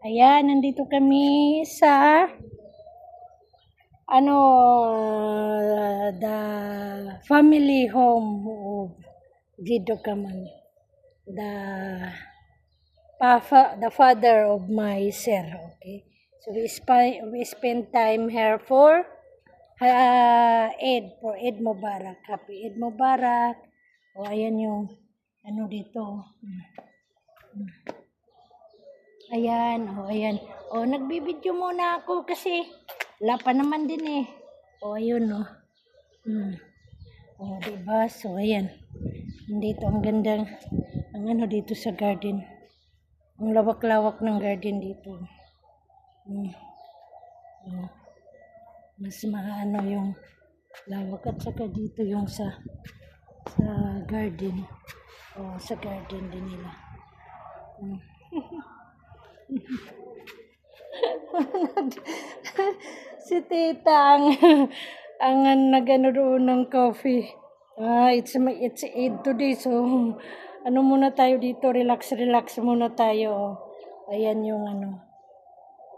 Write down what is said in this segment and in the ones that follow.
Ayan, nandito kami sa the family home of Gido Kaman. The father of my sir, okay? So we spend time here for Eid Mubarak. Happy Eid Mubarak. O ayan yung dito. Ayan, ayan. Nagbibideo muna ako kasi wala pa naman din eh. Ayun, diba? So, ayan. Dito, ang gandang, dito sa garden. Ang lawak-lawak ng garden dito. Mas maano yung lawak at saka dito yung sa garden. Sa garden din nila. Si tita ang nagano doon ng coffee. It's Eid today, so muna tayo dito, relax muna tayo. Ayan yung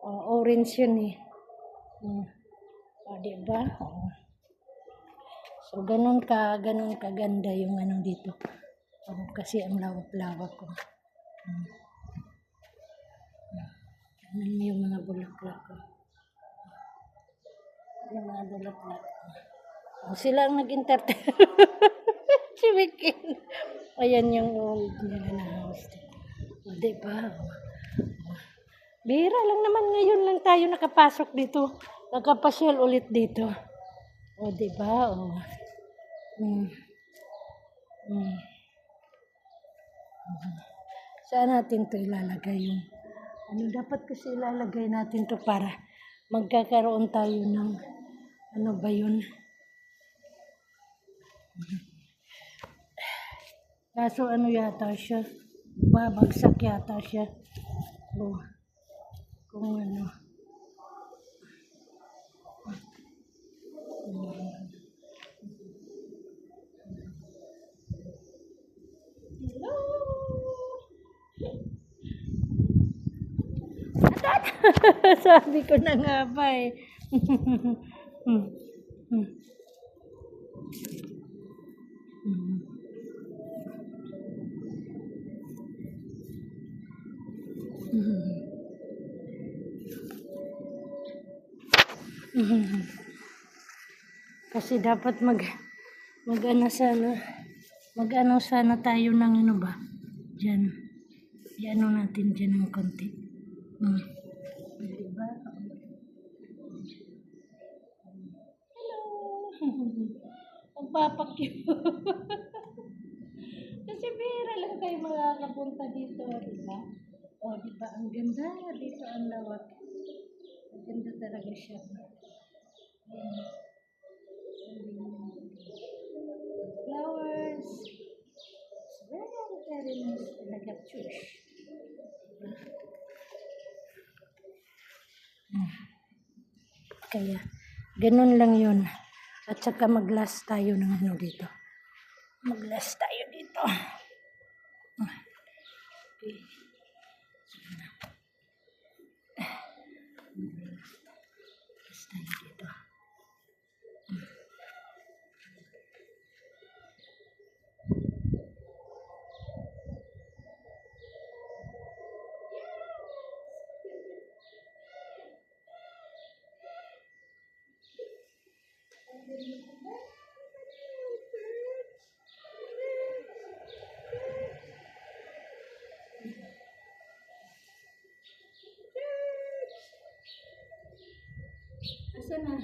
orange yun eh. Diba? So ganun kaganda yung dito. Kasi ang lawak-lawak ko. Ano yung mga bulaklak ko. Yung mga bulaklak ko. Sila ang nag-entertain. Si Mikin. Ayan yung old nila na house. Diba? Bihira lang naman, ngayon lang tayo nakapasok dito. Nakapasyal ulit dito. Diba? Saan natin to ilalagay yung dapat kasi ilalagay natin to para magkakaroon tayo ng ba yun? Kaso yata siya, babagsak yata siya. Kung sabi ko na nga ba eh. Kasi dapat mag-ano sana tayo ng ba? Diyan. Iano natin dyan ng konti. Diba? Hello! Magpapakyo. Kasi bihira lang kayo makakapunta dito, diba? Diba? Ang ganda dito, ang lawak. Ang ganda talaga siya. Flowers. Very nice talaga. Kaya, ganun lang yun. At saka mag-last tayo ng dito. Mag-last tayo dito. Okay. Last tayo dito. Asan na?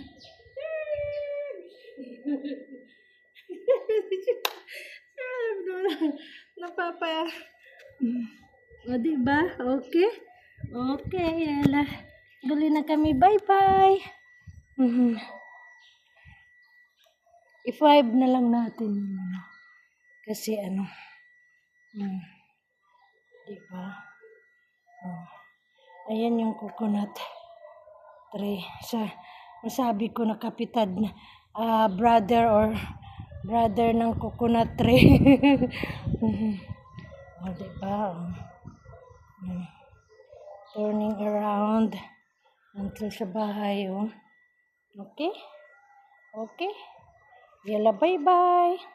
Napapa. Diba? Okay? Okay, yala. Guli na kami. Bye-bye. I-5 na lang natin. Kasi diba? Ayan yung coconut tree. Masabi ko na kapitad na brother ng coconut tree. Diba? turning around until sa bahay, oh. Okay? Okay? Yala, bye-bye.